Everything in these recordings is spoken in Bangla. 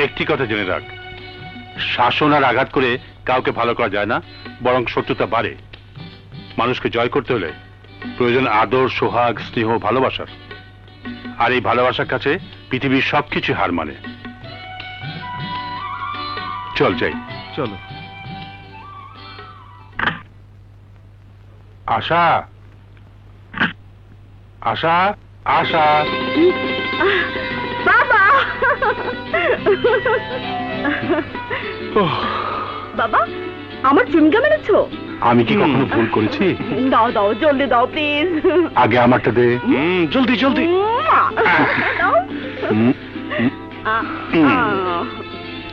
একটি কথা জেনে রাখ, শাসন আর আঘাত করে কাউকে ভালো করা যায় না, বরং শত্রুতা বাড়ে। মানুষকে জয় করতে হলে প্রয়োজন আদর, সোহাগ, স্নেহ, ভালোবাসার। আর এই ভালোবাসার কাছে পৃথিবীর সবকিছু হার মানে। চল যাই। চলো। আশা, আশা, আশা। বাবা, বাবা আমার চুমকা মেরেছো? আমি কি কখনো ভুল করেছি? দাও দাও, জলদি দাও প্লিজ। আগে আমারটা দে। জলদি জলদি।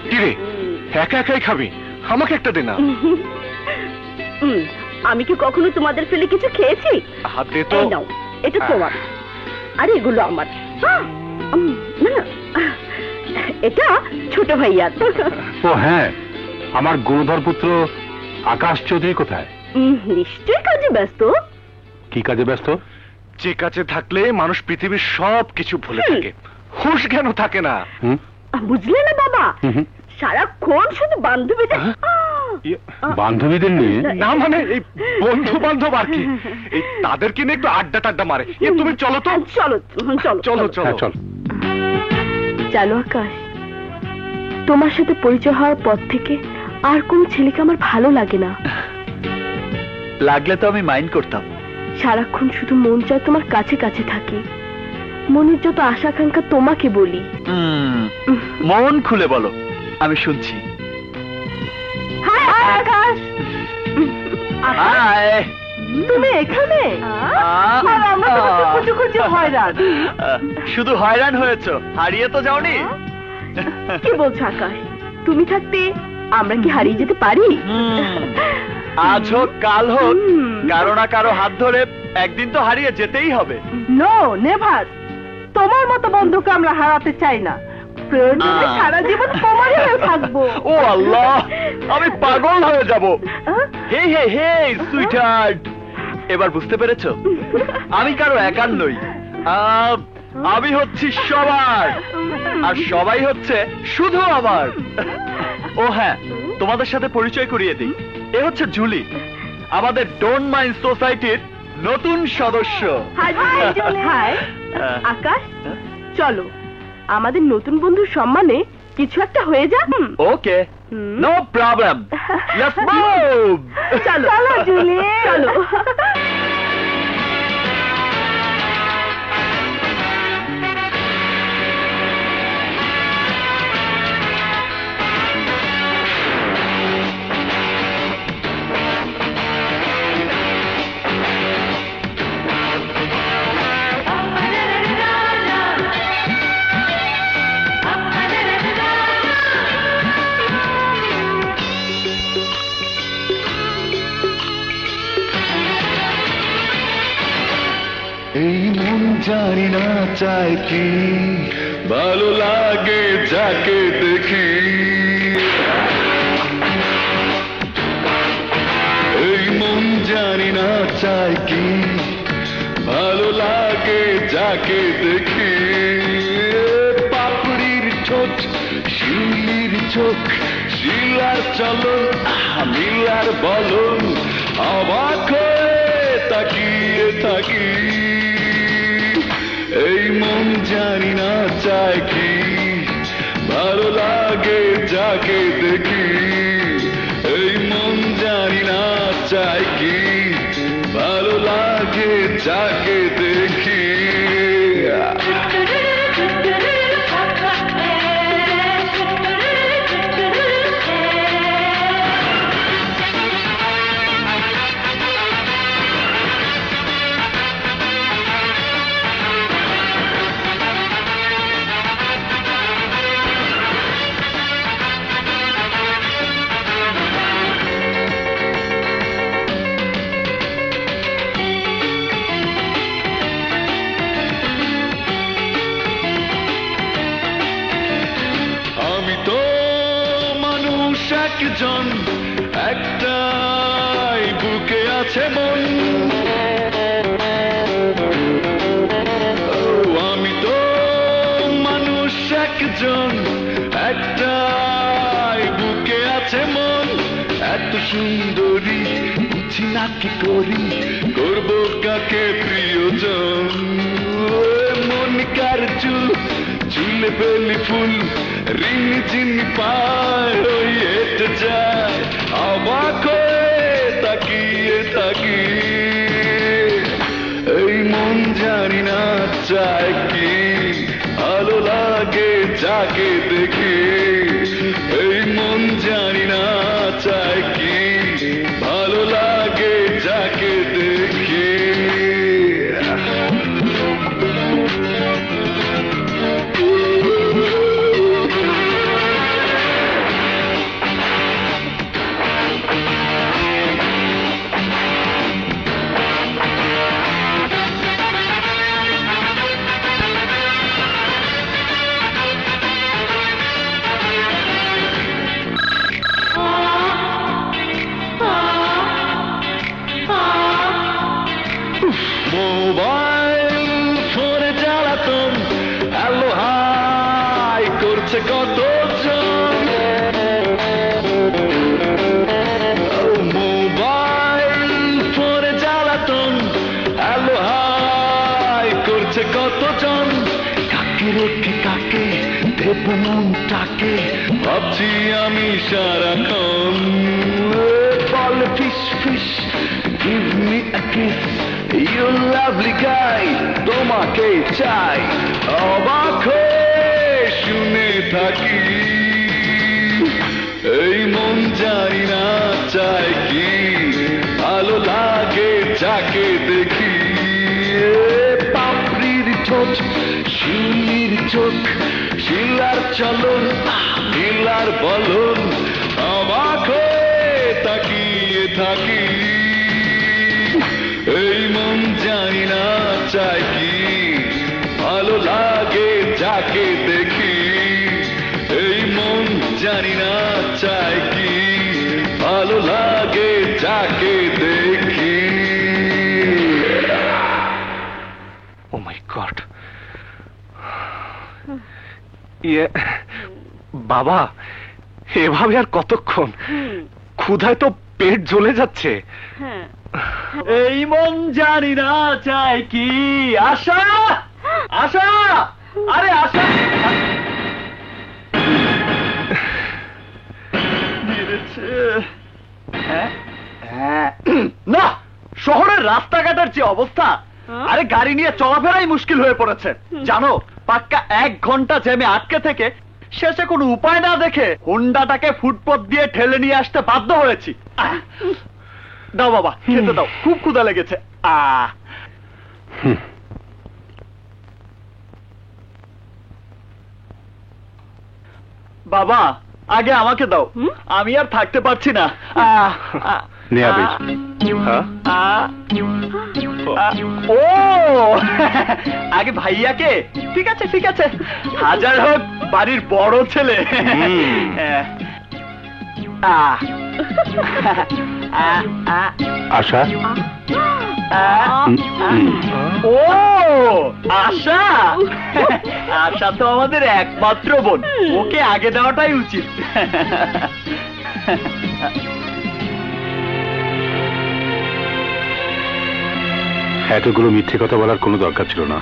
কিরে, একা একাই খাবি? আমাকে একটা দে না। আমি কি কখনো তোমাদের ফেলে কিছু খেয়েছি? হাতে তো নাও, এটা তোমার আর এগুলো আমার। এটা ছোট ভাইয়ার। ও হ্যাঁ, আমার গুণধর পুত্র আকাশ চৌধুরী কোথায়? নিশ্চয়ই কাজে ব্যস্ত। কি কাজে ব্যস্ত? যে কাজে থাকলে মানুষ পৃথিবীর সব কিছু ভুলে থাকে, হুঁশ কেন থাকে না? বুঝলে না বাবা, সারাক্ষণ শুধু বান্ধবীদের বান্ধবীদের নিয়ে। না মানে এই বন্ধু বান্ধব আর কি, এই তাদেরকে নিয়ে একটু আড্ডা টাড্ডা মারে। তুমি চলো তো। চলো চলো চলো চলো চল। জানো আকাশ, তোমার সাথে পরিচয় হওয়ার পর থেকে আর কোন ছেলেকে আমার ভালো লাগে না। লাগলে তো আমি মাইন্ড করতাম। সারাক্ষণ শুধু মন চায় তোমার কাছে কাছে থাকি। মনের যত আশা আকাঙ্ক্ষা তোমাকে বলি। মন খুলে বলো, আমি শুনছি। আকাশ, তুমি এখানে? আমরা খুঁজে খুঁজে হয়রান। শুধু হয়রান হয়েছো, হারিয়ে তো যাওনি। কি বলছো আকাশ? তুমি থাকতে আমরা কি হারিয়ে যেতে পারি? আজ হোক কাল হোক, কারো না কারো হাত ধরে একদিন তো হারিয়ে যেতেই হবে। নো নেভার, তোমার মতো বন্ধুকে আমরা হারাতে চাই না। প্রয়োজনে সারা জীবন তোমারই হয়ে থাকবো। ও আল্লাহ, আমি পাগল হয়ে যাব। হে হে হে সুইটহার্ট, এবার বুঝতে পেরেছো? আমি কারো একার নই, আমি হচ্ছি সবার, আর সবাই হচ্ছে শুধু আমার। ও হ্যাঁ, তোমাদের সাথে পরিচয় করিয়ে দিই। এ হচ্ছে জুলি, আমাদের ডোন্ট মাইন্ড সোসাইটির নতুন সদস্য। হাই আকাশ, চলো আমাদের নতুন বন্ধুর সম্মানে কিছু একটা হয়ে যাক। ওকে, নো প্রবলেম, লেটস মুভ। চলো চলো জুলি, চলো। এই মন জানি না চায় কি, ভালো লাগে যাকে দেখি। এই মন জানি না চায় কি, ভালো লাগে যাকে দেখি। পাপড়ির ঠোঁট, শিউলির চোখ, শিলার চলন, মিলার বলন, অবাক হয়ে তাকিয়ে থাকি। এই মন জানি না চায় কি, ভালো লাগে যাকে দেখি। এই মন জানি না চায় কি, ভালো লাগে যাকে দেখি। একজন, একটাই বুকে আছে মন। আমি তো মানুষ একজন, একটা সুন্দরী, বুঝি না কি করি, করবো কাকে প্রিয়জন। মনিকার চুল, চুলে বেলি ফুল, রিনি চিনি পায় ওই হেঁটে যায়, অবাক হয়ে তাকিয়ে থাকি। এই মন জানি না চায় কি, ভালো লাগে যাকে দেখি। এই মন জানি না চায় কি, ভালো লাগে যাকে দেখি। মোবাইল ফোনে জ্বালাতন, হ্যালো হাই করছে কতজন। মোবাইল ফোনে জ্বালাতন, হ্যালো হাই করছে কতজন। কাকে রেখে কাকে দেব মনটাকে, ভাবছি আমি সারাক্ষণ। বলে ফিস ফিস, give me a kiss, you lovely guy, তোমাকে চাই, অবাক হয়ে শুনে থাকি। এই মন জানি না চায় কি, ভালো লাগে যাকে দেখি। পাপড়ির ঠোঁট, শিউলির চোখ, শিলার চলন, নীলার বলন, অবাক হয়ে তাকিয়ে থাকি। এই মন জানি না চায় কি, ভালো লাগে যাকে দেখি। এই মন জানি না চায় কি, ভালো লাগে যাকে দেখি। ও মাই গড। বাবা, এভাবে আর কতক্ষণ? ক্ষুধায় তো পেট জ্বলে যাচ্ছে। এই মন জানি না চায় কি। আশা, আশা, আরে আশা। না, শহরের রাস্তাঘাটের যে অবস্থা, আরে গাড়ি নিয়ে চলাফেরাই মুশকিল হয়ে পড়েছে জানো। পাক্কা 1 ঘন্টা জ্যামে আটকে থেকে শেষে কোনো উপায় না দেখে হুন্ডাটাকে ফুটপথ দিয়ে ঠেলে নিয়ে আসতে বাধ্য হয়েছি। দাও বাবা, খেতে দাও, খুব ক্ষুধা লেগেছে। বাবা, আগে আমাকে দাও, আমি আর থাকতে পারছি না। ও আগে ভাইয়াকে। ঠিক আছে ঠিক আছে, হাজার হোক বাড়ির বড় ছেলে। আশা, ও আশা, আশা তো আমাদের একমাত্র বোন, ওকে আগে দেওয়াটাই উচিত। এতগুলো মিথ্যে কথা বলার কোনো দরকার ছিল না।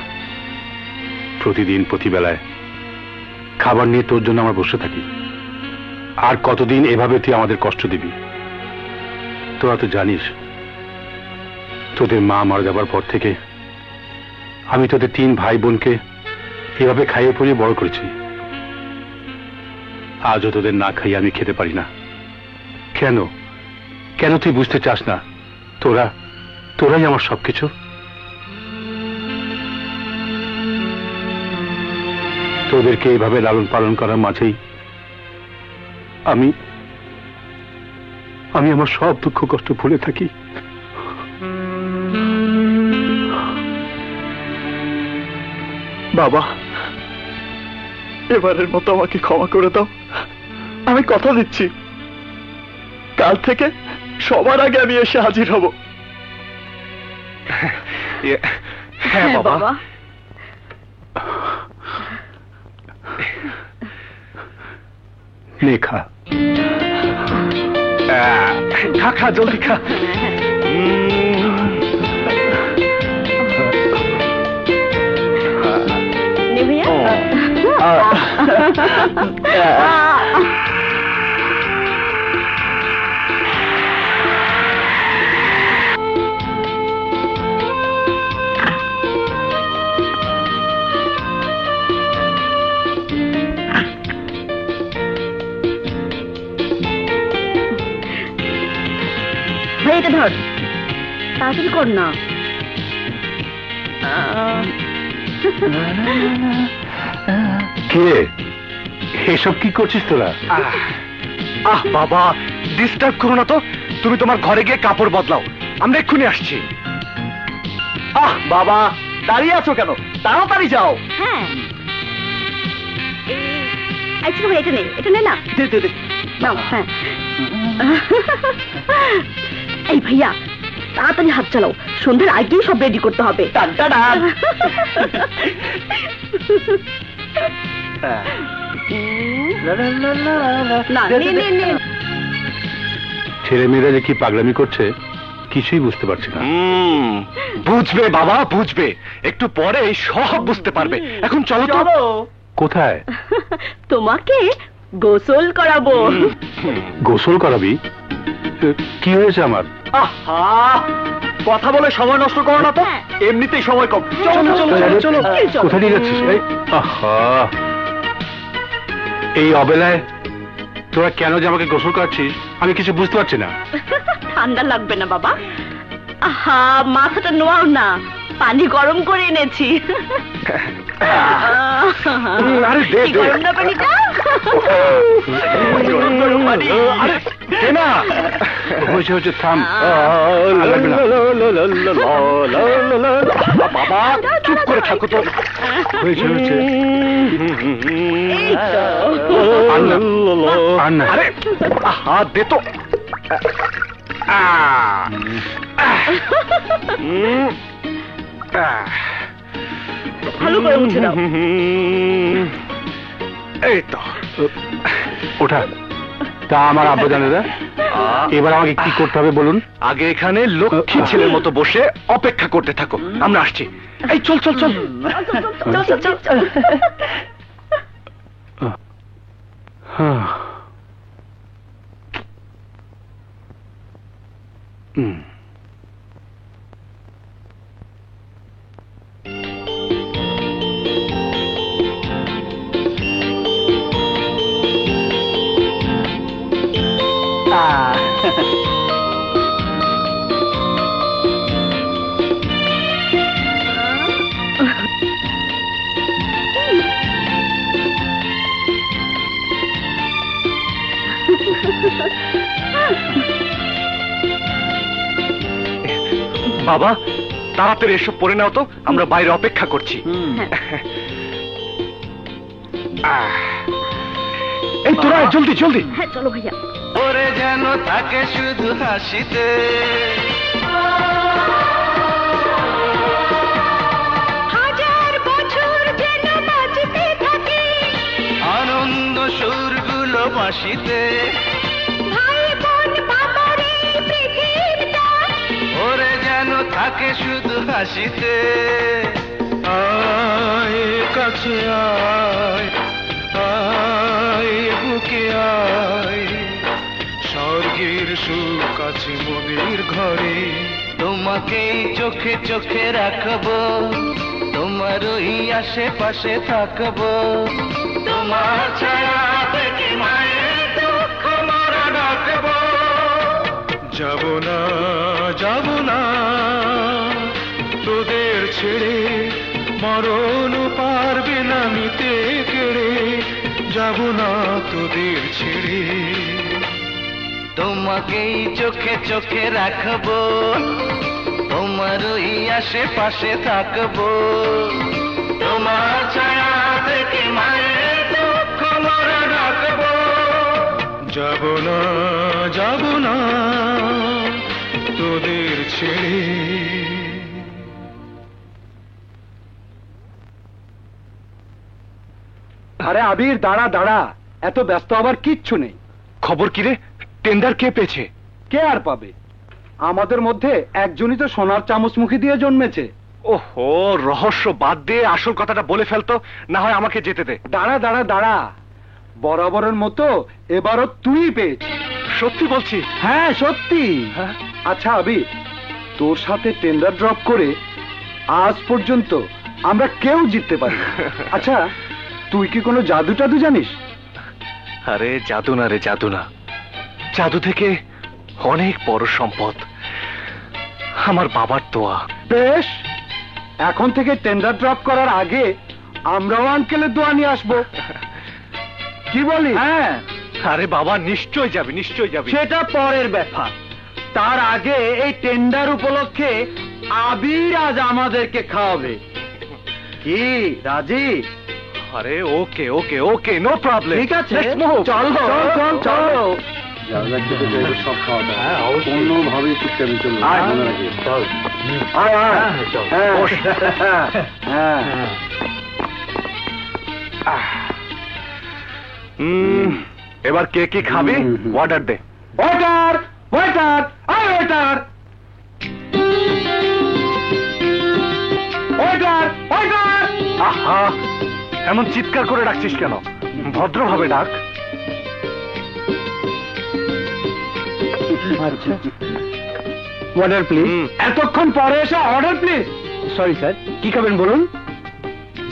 প্রতিদিন প্রতিবেলায় খাবার নিয়ে তোর জন্য আমরা বসে থাকি। আর কতদিন এভাবে তুই আমাদের কষ্ট দিবি? তোরা তো জানিস, তোদের মা মারা যাবার পর থেকে আমি তোদের 3 ভাই বোনকে এভাবে খাইয়ে পরিয়ে বড় করেছি। আজও তোদের না খাইয়ে আমি খেতে পারি না। কেন কেন তুই বুঝতে চাস না? তোরাই আমার সবকিছু। তোদেরকে এইভাবে লালন পালন করার মাঝেই আমি আমার সব দুঃখ কষ্ট ভুলে থাকি। বাবা, এবারের মতো আমাকে ক্ষমা করে দাও। আমি কথা দিচ্ছি, কাল থেকে সবার আগে আমি এসে হাজির হব। হ্যাঁ বাবা। লেখা খা খা জলদি খা। নে ভাইয়া ভাই এটা ধর, তাড়াতাড়ি কর না। কে এসব কি করছিস তোরা? আহ বাবা, ডিস্টার্ব করো না তো। তুমি তোমার ঘরে গিয়ে কাপড় বদলাও, আমরা এক্ষুনি আসছি। বাবা, দাঁড়িয়ে আছো কেন? তাড়াতাড়ি যাও। হ্যাঁ আচ্ছা ভাই, এটা নে, এটা নে না। দে দে দে। নাও, হ্যাঁ। এই ভাইয়া তাড়াতাড়ি হাত চালাও, সন্ধ্যার আগেই সব রেডি করতে হবে। টান টান। না, নে নে নে। ছেলে মেয়েরা যে কি পাগলামি করছে কিছুই বুঝতে পারছি না। বুঝবে বাবা, বুঝবে। একটু পরে সব বুঝতে পারবে। এখন চলো তো। চলো। কোথায়? তোমাকে গোসল করাবো। গোসল করাবি? কি হয়েছে আমার? আহা, কথা বলে সময় নষ্ট করো না তো। এমনিতেই সময় কম। চলো চলো চলো চলো। কোথায় নিয়ে যাচ্ছিস? আহা, এই অবেলায় তোরা কেন যে আমাকে গোসল করাচ্ছিস আমি কিছু বুঝতে পারছি না। ঠান্ডা লাগবে না বাবা? আহা, মাথাটা নোয়াও না, পানি গরম করে এনেছি। আরে দে কি দে। গরম না পানিটা? গরম গরম পানি। আরে দে না। হয়েছে হয়েছে, থাম। বাবা চুপ করে থাকো তো। হয়েছে হয়েছে, এই তো। আর না, আর না। আরে আহা, দে তো। ভালো করে মুছে দাও। এই তো। ওঠা। তা আমার আব্বা জানে না, এবার আমাকে কি করতে হবে বলুন? আগে এখানে লক্ষ্মী ছেলের মতো বসে অপেক্ষা করতে থাকো, আমরা আসছি। এই চল চল চল। চল চল চল চল। হুম। বাবা তাড়াতাড়ি এসব পরে নাও তো, আমরা বাইরে অপেক্ষা করছি। এই তোরা জলদি জলদি। হ্যাঁ চলো ভাইয়া। ওরে যেন থাকে শুধু হাসিতে, হাজার বছর যেন বাঁচতে থাকি, আনন্দ সুরগুলো বাঁশিতে। ভাই বোন বাবার এই পৃথিবীটা, ওরে যেন থাকে শুধু হাসিতে। আয় কাছে আয়, আয় বুকে আয়, স্বর্গের সুখ আছে মোদের ঘরে। তোমাকেই চোখে চোখে রাখবো, তোমার ওই আশেপাশে থাকবো। তোমার ছায়া থেকে মায়ের দুঃখ মরা ডাকবো। যাব না যাব না তোদের ছেড়ে, মরণ পারবে না নিতে কেড়ে। যাব না তোদের ছেড়ে, তোমাকেই চোখে চোখে রাখবো, তোমার ওই আশেপাশে থাকবো। তোমার ছায়া থেকে মায়ের দুঃখ মরা ডাকবো। যাব না তোদের ছেড়ে। আরে আবির দাঁড়া দাঁড়া, এত ব্যস্ত আবার কিচ্ছু নেই। খবর কি রে? টেন্ডার কে পেয়েছে? কে আর পাবে? আমাদের মধ্যে একজনই তো সোনার চামচমুখী দিয়ে জন্মেছে। ওহো, রহস্য বাদ দিয়ে আসল কথাটা বলে ফেলতো, না হয় আমাকে যেতে দে। দাঁড়া দাঁড়া দাঁড়া, বরাবরের মতো এবারও তুই পেয়েছিস। সত্যি বলছি? হ্যাঁ সত্যি। হ্যাঁ? আচ্ছা আবি, তোর সাথে টেন্ডার ড্রপ করে আজ পর্যন্ত আমরা কেউ জিততে পারি। আচ্ছা, তুই কি কোনো জাদু টাদু জানিস? আরে জাদু না রে, জাদু না, জাদু থেকে অনেক বড় সম্পদ, আমার বাবার দোয়া। বেশ, এখন থেকে টেন্ডার ড্রপ করার আগে আমরাও আঙ্কেলের দোয়া নিয়ে আসবো, কি বলি? হ্যাঁ, আরে বাবা, নিশ্চয় যাবে, নিশ্চয় যাবে। সেটা পরের ব্যাপার। তার আগে এই টেন্ডার উপলক্ষে আবির আজ আমাদেরকে খাওয়াবে। কি রাজি? আরে ওকে ওকে ওকে, নো প্রবলেম। ঠিক আছে, চলো চল চলো। সব খাওয়া দাওয়া হ্যাঁ, অবশ্যই। কোনোভাবে চুপচাপে চলবে, আয়। মনে রাখিস। চল। আয় আয়। হ্যাঁ, চল। হ্যাঁ। বস। হ্যাঁ। এবার কে কি খাবি অর্ডার দে। ওয়েটার ওয়েটার, আয় ওয়েটার, ওয়েটার ওয়েটার। আহা, এমন চিৎকার করে ডাকছিস কেন? ভদ্রভাবে ডাক। আচ্ছা, অর্ডার প্লিজ। এতক্ষণ পরে এসে অর্ডার প্লিজ। সরি স্যার, কি খাবেন বলুন?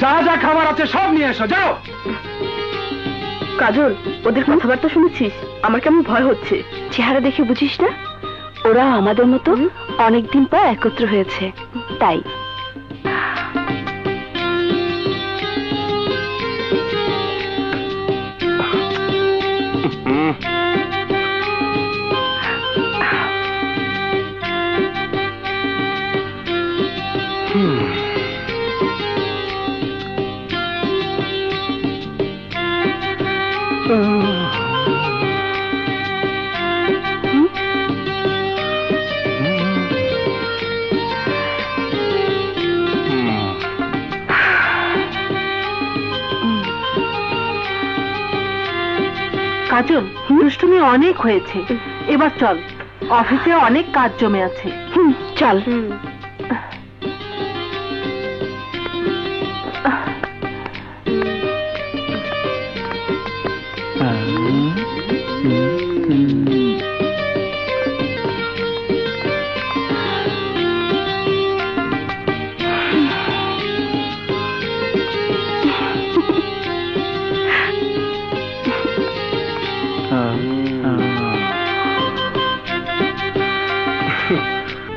যা যা খাবার আছে সব নিয়ে এসো, যাও। কাজল, ওদের কথাবার্তা শুনেছিস? আমার কেমন ভয় হচ্ছে। চেহারা দেখে বুঝিস না? ওরা আমাদের মতো অনেকদিন পর একত্র হয়েছে, তাই। কাজল, দুষ্টুমি অনেক হয়েছে, এবার চল, অফিসে অনেক কাজ জমে আছে। চল।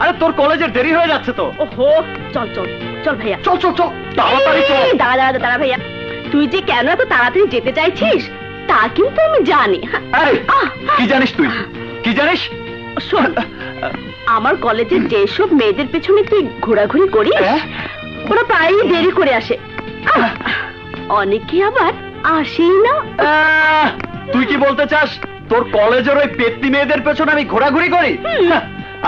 আরে তোর কলেজের দেরি হয়ে যাচ্ছে তো। ওহো, চল চল চল ভাইয়া, চল চল চল, তাড়াতাড়ি চল। এই, দাঁড়া দাঁড়া দাঁড়া ভাইয়া, তুই যে কেন এত তাড়াতাড়ি যেতে চাইছিস তা কিন্তু আমি জানি। এই, আহ! কি জানিস তুই? কি জানিস? শোন, আমার কলেজে যেসব মেয়েদের পেছনে তুই ঘোরাঘুরি করিস, ওরা প্রায়ই দেরি করে আসে। আহ! অনেকে আবার আসেই না। তুই কি বলতে চাস তোর কলেজের ওই পেতনি মেয়েদের পেছনে আমি ঘোরাঘুরি করি?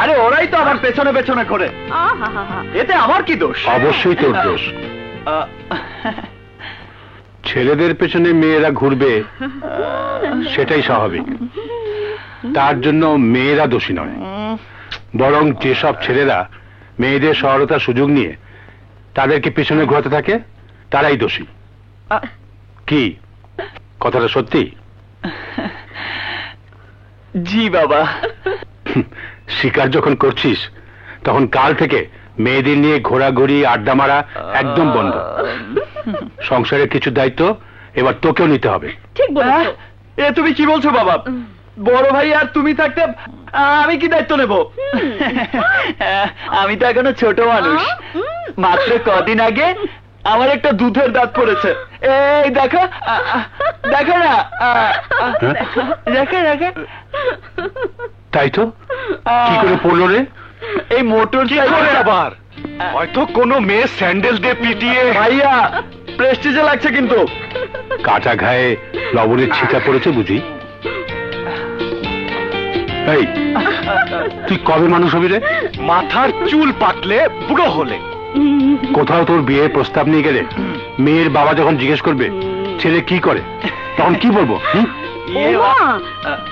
আরে ওরাই তো আমার পেছনে পেছনে ঘোরে, আহাহাহা। এতে আমার কি দোষ? অবশ্যই তোর দোষ। আহ, ছেলেদের পেছনে মেয়েরা ঘুরবে, সেটাই স্বাভাবিক। তার জন্য মেয়েরা দোষী নয়, বরং যেসব ছেলেরা মেয়েদের সরলতার সুযোগ নিয়ে তাদেরকে পেছনে ঘোরাতে থাকে তারাই দোষী। কি কথাটা সত্যি? জি বাবা। শিকার যখন করছিস তখন কাল থেকে মেয়েদের নিয়ে ঘোরাঘুরি আড্ডা মারা একদম বন্ধ। সংসারের কিছু দায়িত্ব এবার তোকেও নিতে হবে। ঠিক বলেছো। এ তুমি কি বলছো বাবা? বড় ভাই আর তুমি থাকতে আমি কি দায়িত্ব নেব? আমি তো এখনো ছোট মানুষ। মাত্র কদিন আগে আমার একটা দুধের দাঁত পড়েছে। এই দেখো, দেখো না, দেখো দেখো। তাই তো, কি করে পড়লো রে? এই মোটর সাইকেল আবার হয়তো কোনো মেয়ে স্যান্ডেল দিয়ে পিটিয়ে। ভাইয়া, প্রেস্টিজে লাগছে কিন্তু। কাটা ঘায়ে লবণের ছিটা পড়েছে বুঝি? এই, তুই কবে মানুষ হবি রে? মাথার চুল পাকলে বুড়ো হলে। কোথাও তোর বিয়ের প্রস্তাব নিয়ে গেলে মেয়ের বাবা যখন জিজ্ঞেস করবে ছেলে কি করে, তখন কি বলবো? ওমা,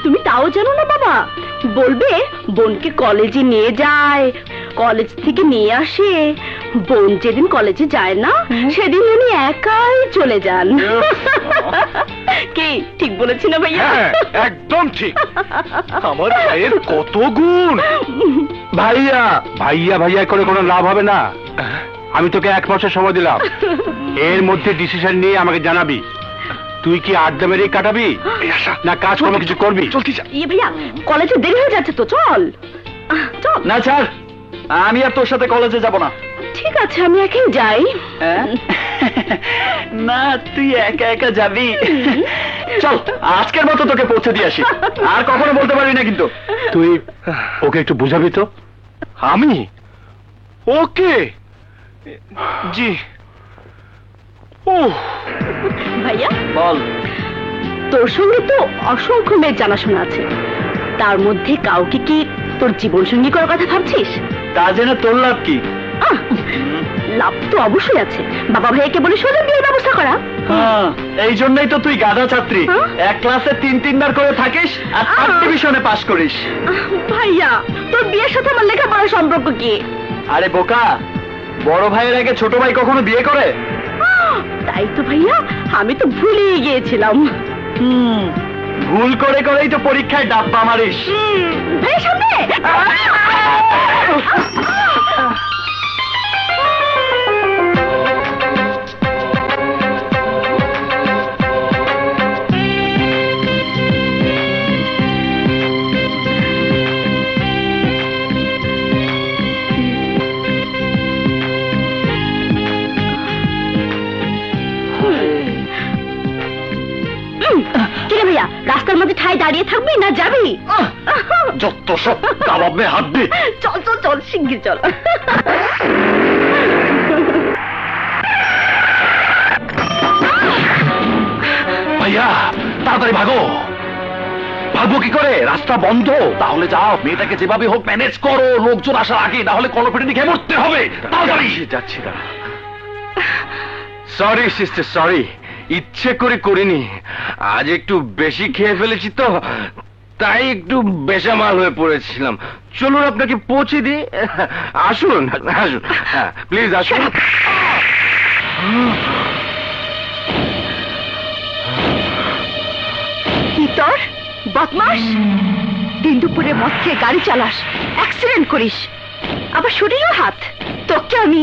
তুমি তাও জানো না বাবা? বলবে বোনকে কলেজে নিয়ে যায়, কলেজ থেকে নিয়ে আসে। বোন যেদিন কলেজে যায় না সেদিন উনি একাই চলে যান। কি ঠিক বলেছি না ভাইয়া? একদম ঠিক। আমার ভাইয়ের কত গুণ। ভাইয়া ভাইয়া ভাইয়া করে কোনো লাভ হবে না। আমি তোকে 1 মাসের সময় দিলাম, এর মধ্যে ডিসিশন নিয়ে আমাকে জানাবি। তুই কি আড্ডা মেরে কাটাবি না কাজ কর্ম কিছু করবি? ইয়ে ভাইয়া, কলেজে দেরি হয়ে যাচ্ছে তো, চল চল। না ছাড়, আমি আর তোর সাথে কলেজে যাব না। ঠিক আছে, আমি একাই যাই। না, তুই একা একা যাবি? চল, আজকের মতো তোকে পৌঁছে দিয়ে আসি। আর কখনো বলতে পারবি না কিন্তু। তুই ওকে একটু বুঝাবি তো। আমি ওকে? জি। ও ভাইয়া বল। তোর সঙ্গে তো অসংখ্য মেয়ের জানাশোনা আছে, তার মধ্যে কাউকে কি তোর জীবন সঙ্গী করার কথা ভাবছিস? তা জেনে তোর লাভ কি? লাভ তো অবশ্যই আছে। বাবা ভাইয়াকে বলে সোজা বিয়ের ব্যবস্থা করা। এই জন্যই তো তুই গাধা ছাত্রী। এক ক্লাসে 3-3বার করে থাকিস আর 3 ডিভিশনে পাস করিস। ভাইয়া, তোর বিয়ের সাথে আমার লেখাপড়ার সম্পর্ক কি? আরে বোকা, বড় ভাইয়ের আগে ছোট ভাই কখনো বিয়ে করে? তাই তো ভাইয়া, আমি তো ভুলেই গিয়েছিলাম। ভুল করে করেই তো পরীক্ষায় ডাব্বা মারিস। ভাই সামনে। কিরে ভাইয়া, রাস্তার মধ্যে ঠায় দাঁড়িয়ে থাকবি না যাবি? যত সব কাবাবে হাত দে। চল চল চল, শিগগির চল। ভাইয়া তাড়াতাড়ি ভাগো। ভাগবো কি করে? রাস্তা বন্ধ। তাহলে যাও, মেয়েটাকে যেভাবে হোক ম্যানেজ করো, লোকজন আসার আগে, তাহলে কলপেটে খেয়ে মরতে হবে। তাড়াতাড়ি যাচ্ছি না। সরি সিস্টার, সরি, ইচ্ছে করে করিনি। আজ একটু বেশি খেয়ে ফেলেছি তো, তাই একটু বেসামাল হয়ে পড়েছিলাম। চলুন আপনাকে পৌঁছে দিই। আসুন আসুন, প্লিজ আসুন। কি তোর বদমাস? দিন দুপুরে মদ খেয়ে গাড়ি চালাস, অ্যাক্সিডেন্ট করিস, আবার শরীরও হাত। তোকে আমি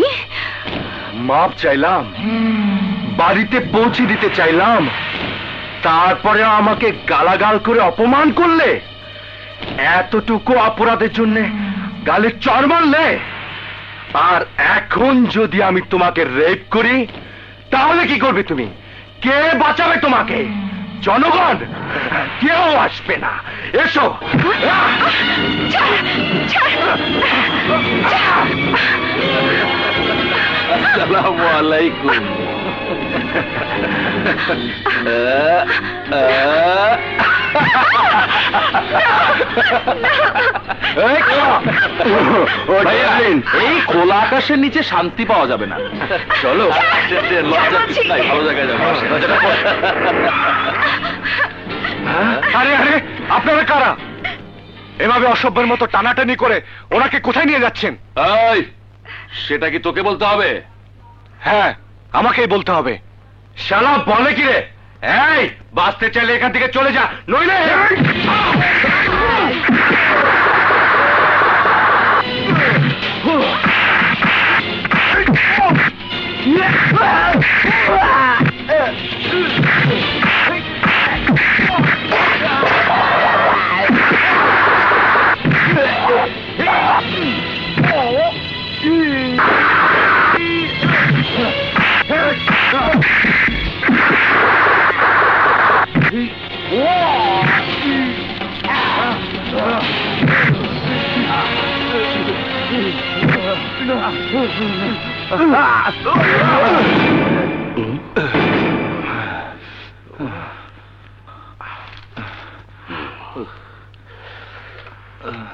মাপ চাইলাম, বাড়িতে পৌঁছে দিতে চাইলাম, তারপরে আমাকে গালাগাল করে অপমান করলে। এতটুকু অপরাধের জন্য গালে চড় মারলে। আর এখন যদি আমি তোমাকে রেপ করি, তাহলে কি করবে তুমি? কে বাঁচাবে তোমাকে? জনগণ? কেউ আসবে না। এসো। আসসালামু আলাইকুম। এই খোলা আকাশের নিচে শান্তি পাওয়া যাবে না। চলো, ভালো জায়গায় যাবো। আরে আরে, আপনারা কারা? এভাবে অসভ্যের মতো টানাটানি করে ওনাকে কোথায় নিয়ে যাচ্ছেন? সেটা কি তোকে বলতে হবে? হ্যাঁ, আমাকেই বলতে হবে। শালা বলে কি রে? এই, বাঁচতে চাইলে এখান থেকে চলে যা, নইলে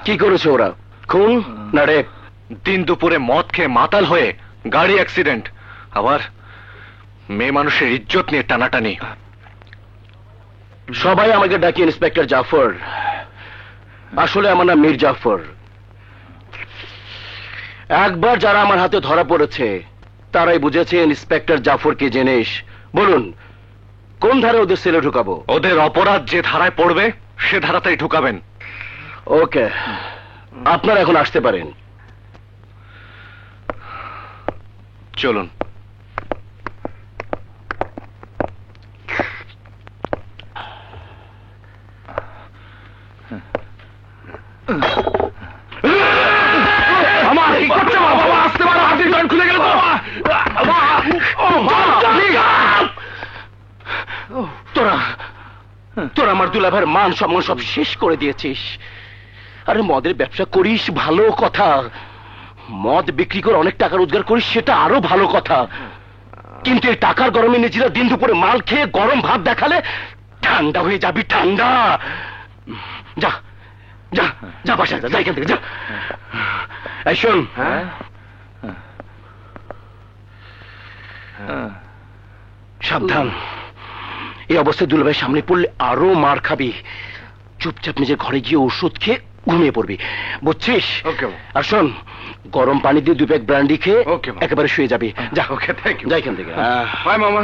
কি করেছে ওরা? খুন না রেপ? দিন দুপুরে মদ খেয়ে মাতাল হয়ে গাড়ি অ্যাক্সিডেন্ট, আবার মেয়ে মানুষের ইজ্জত নিয়ে টানাটানি। সবাই আমাকে ডাকি ইন্সপেক্টর জাফর, আসলে আমার নাম মীর জাফর। একবার যারা আমার হাতে ধরা পড়েছে তারাই বুঝেছে ইন্সপেক্টর জাফর কি জিনিস। বলুন কোন ধারে ওদের সেলে ঢুকাবো? ওদের অপরাধ যে ধারায় পড়বে সে ধারাতেই ঢুকাবেন। ওকে, আপনারা এখন আসতে পারেন। চলুন। তোরা আমার দুলাভাইয়ের মান সম্মান সব শেষ করে দিয়েছিস। আরে মদের ব্যবসা করিস ভালো কথা, মদ বিক্রি করে অনেক টাকা রোজগার করিস সেটা আরো ভালো কথা, কিন্তু এই টাকার গরমে নিজেরা দিন দুপুরে মাল খেয়ে গরম ভাব দেখালে ঠান্ডা হয়ে যাবি। ঠান্ডা। যা যা যা বাসায় যা, এখান থেকে যা। এই শোন, সাবধান, এই অবস্থায় দুলাভাইয়ের সামনে পড়লে আরো মার খাবি। চুপচাপ নিজের ঘরে গিয়ে ওষুধ খেয়ে ঘুমিয়ে পড়বি, বুঝছিস? আর শোন, গরম পানি দিয়ে 2 প্যাক ব্র্যান্ডি খেয়ে একেবারে শুয়ে যাবি। যা। ওকে, থ্যাংক ইউ। যাই এখান থেকে। বাই মামা।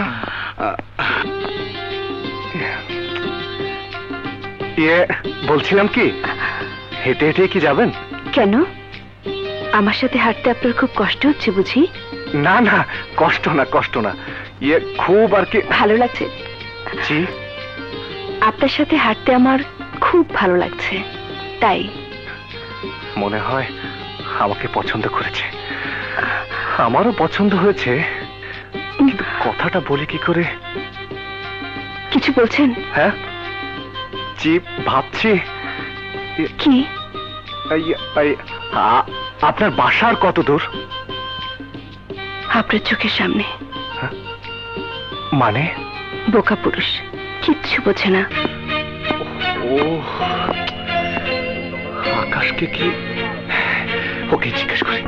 বলছিলাম কি, হেঁটে হেঁটে কি যাবেন? কেন, আমার সাথে হাঁটতে আপনার খুব কষ্ট হচ্ছে বুঝি? না না, কষ্ট না কষ্ট না, খুব আর কি ভালো লাগছে। জি, আপনার সাথে হাঁটতে আমার খুব ভালো লাগছে, তাই। মনে হয় আমাকে পছন্দ করেছে। আমারও পছন্দ হয়েছে, কিন্তু কথাটা বলি কি করে? কিছু বলছেন? হ্যাঁ, জি ভাবছি। কি? আপনার বাসার কত দূর? আপনার চোখের সামনে। মানে? বোকা পুরুষ, কিচ্ছু বোঝে না। ও, আকাশকে কি? ওকে জিজ্ঞেস করি।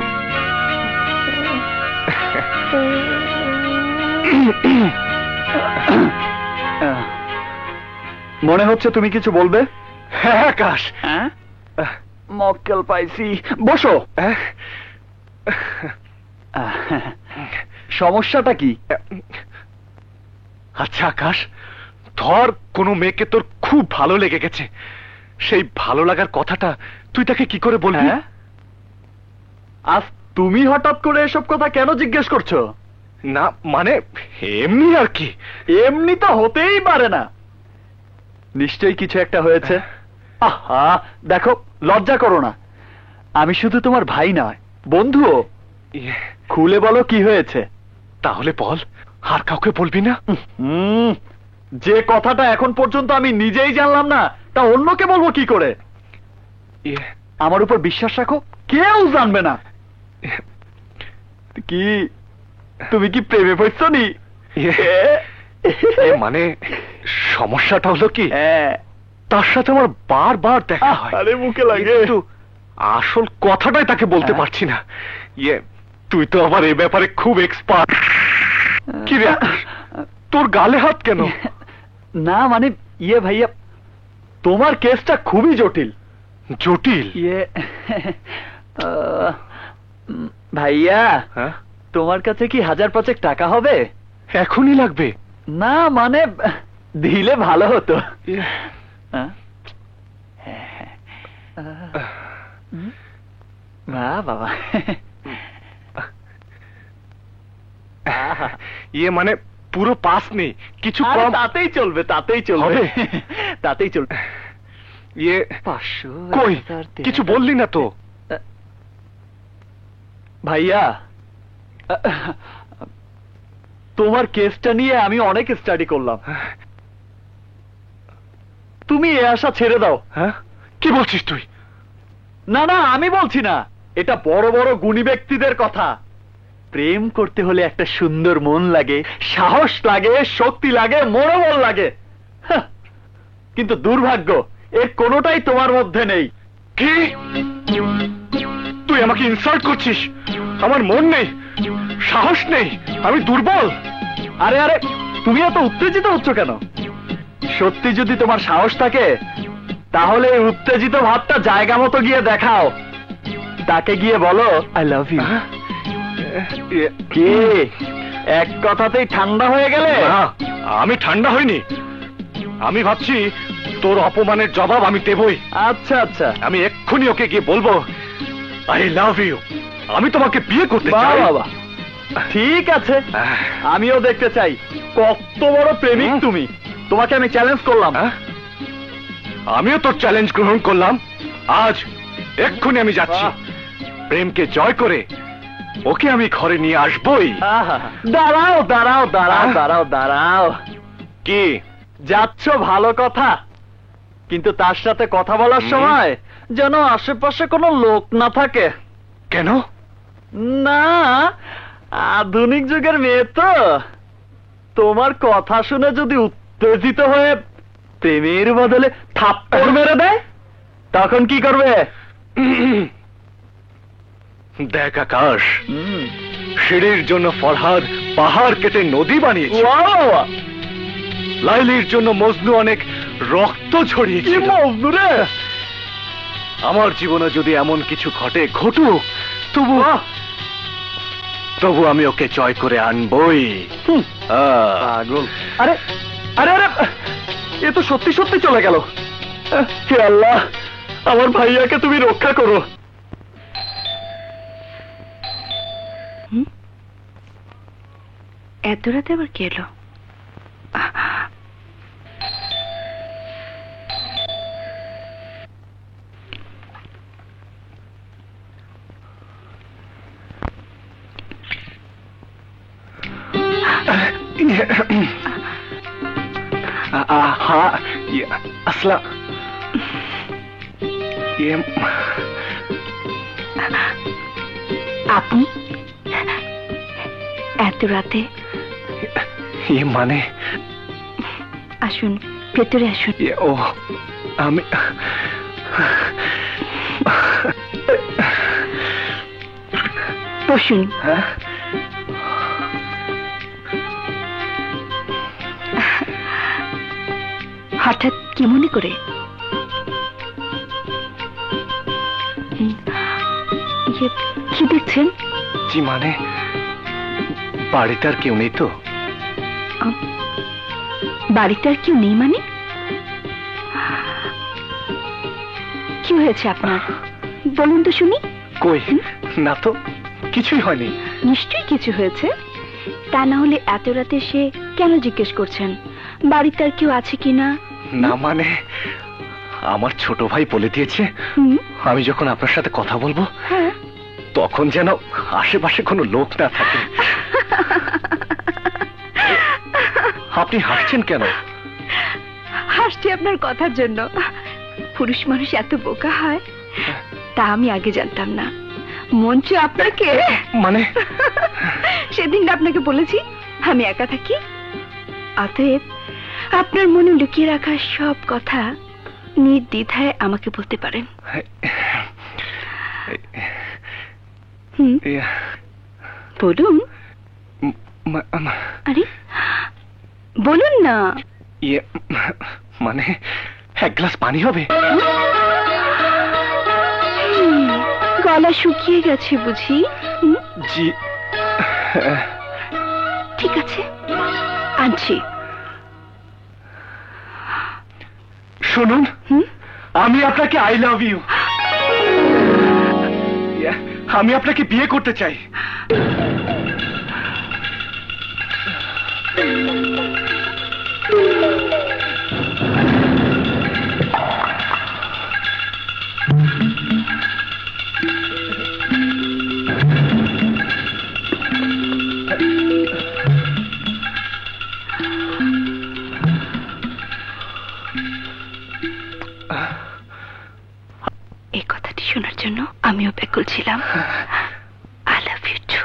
মনে হচ্ছে তুমি কিছু বলবে। হ্যাঁ আকাশ, মক্কেল পাইছি, বসো। সমস্যাটা কি? আচ্ছা আকাশ, ধর কোনো মেয়েকে তোর খুব ভালো লেগে গেছে, সেই ভালো লাগার কথাটা তুই তাকে কি করে বলবি? আজ তুমি হঠাৎ করে এসব কথা কেন জিজ্ঞেস করছো? না মানে এমনি আর কি। এমনি তো হতেই পারে না, নিশ্চয়ই কিছু একটা হয়েছে। আহা, দেখো, লজ্জা করো না, আমি শুধু তোমার ভাই নয়, বন্ধুও। খুলে বলো কি হয়েছে। তাহলে বল, আর কাউকে বলবি না? যে কথাটা এখন পর্যন্ত আমি নিজেই জানলাম না, তা অন্যকে বলবো কি করে? আমার উপর বিশ্বাস রাখো, কেউ জানবে না। কি তুমি কি প্রেমে পড়ছো নি? মানে সমস্যাটা হলো কি, তার সাথে আমার বারবার দেখা হয়। আরে মুখে লাগে। কিন্তু আসল কথাটাই তাকে বলতে পারছি না। তুই তো আবার এই ব্যাপারে খুব এক্সপার্ট। কি রে, তোর গালে হাত কেন? না মানে ভাইয়া, তোমার কেসটা খুবই জটিল। জটিল? ভাইয়া, তোমার কাছে কি 1000-5 টাকা হবে? এখনই লাগবে? না মানে দিলে ভালো হতো। বাবা, মানে পুরো পাস নেই, কিছু কম? তাতেই চলবে, তাতেই চলবে, তাতেই চলবে। 500 কই, কিছু বললি না তো? ভাইয়া, তোমার কেসটা নিয়ে আমি অনেক স্টাডি করলাম। তুমি এ আশা ছেড়ে দাও। হ্যাঁ, কি বলছিস তুই? না না, আমি বলছি না, এটা বড় বড় গুণী ব্যক্তিদের কথা। প্রেম করতে হলে একটা সুন্দর মন লাগে, সাহস লাগে, শক্তি লাগে, মনোবল লাগে। কিন্তু দুর্ভাগ্য, এর কোনোটাই তোমার মধ্যে নেই। কি? তুই আমাকে ইনসাল্ট করছিস? আমার মন নেই, সাহস নেই, আমি দুর্বল? আরে আরে, তুমি এত উত্তেজিত হচ্ছ কেন? সত্যি যদি তোমার সাহস থাকে তাহলে এই উত্তেজিত ভাবটা জায়গা মতো গিয়ে দেখাও। তাকে গিয়ে বলো আই লাভ ইউ। কি এক কথাতেই ঠান্ডা হয়ে গেলে? না, আমি ঠান্ডা হইনি। আমি ভাবছি তোর অপমানের জবাব আমি দেবই। আচ্ছা আচ্ছা, আমি এক্ষুনি ওকে গিয়ে বলবো আই লাভ ইউ, আমি তোমাকে বিয়ে করতে বাহ চাই। বাবা, ঠিক আছে, আমিও দেখতে চাই কত বড় প্রেমিক তুমি। তোমাকে আমি চ্যালেঞ্জ করলাম। আমিও তোর চ্যালেঞ্জ গ্রহণ করলাম। আজ এক্ষুনি আমি যাচ্ছি, প্রেমকে জয় করে ওকে আমি ঘরে নিয়ে আসবই। আহা, দাঁড়াও দাঁড়াও দাঁড়াও দাঁড়াও দাঁড়াও। কি যাচ্ছ ভালো কথা, কিন্তু তার সাথে কথা বলার সময় যেন আশেপাশে কোনো লোক না থাকে। কেন? না, আধুনিক যুগের মেয়ে তো, তোমার কথা শুনে যদি উত্তেজিত হয়ে প্রেমের বদলে থাপ্পড় মেরে দেয় তখন কি করবে? দেখ আকাশ, সিঁড়ির জন্য ফরহাদ পাহাড় কেটে নদী বানিয়েছে। লাইলির জন্য মজনু অনেক রক্ত ছড়িয়েছে। আমার জীবনে যদি এমন কিছু ঘটুক তবু আমি ওকে জয় করে আনবই। পাগল। আরে আরে আরে, এ তো সত্যি সত্যি চলে গেল। হে আল্লাহ, আমার ভাইয়াকে তুমি রক্ষা করো। এত রাতে আবার কে এলো? আসলা আপনি এত রাতে? মানে আসুন, ভেতরে আসুন। ও আমি বসুন। হঠাৎ কি মনে করে? কি দেখছেন? জি মানে বাড়িতে আর কেউ নেই তো? বাড়িতে আর কেউ নেই মানে? কি হয়েছে আপনার? বলুন তো শুনি। কই না তো, কিছুই হয়নি। নিশ্চয়ই কিছু হয়েছে, তা না হলে এত রাতে সে কেন জিজ্ঞেস করছেন বাড়িতে আর কেউ আছে কিনা? না মানে আমার ছোট ভাই বলে দিয়েছে আমি যখন আপনার সাথে কথা বলবো তখন যেন আশেপাশে কোনো লোক না থাকে। আপনি হাসছেন কেন? হাসছি আপনার কথার জন্য। পুরুষ মানুষ এত বোকা হয় তা আমি আগে জানতাম না। মঞ্চ আপনাকে মানে সেদিন আপনাকে বলেছি আমি একা থাকি, অতএব আপনার মনে লুকিয়ে রাখা সব কথা নির্দ্বিধায় আমাকে বলতে পারেন। বলুন। আরে বলুন না। মানে এক গ্লাস পানি হবে? গলা শুকিয়ে গেছে বুঝি? জি ঠিক আছে, আনছি। শুনুন, আমি আপনাকে আই লাভ ইউ, আমি আপনাকে বিয়ে করতে চাই। এই কথাটি শোনার জন্য আমিও ব্যাকুল ছিলাম। I love you two.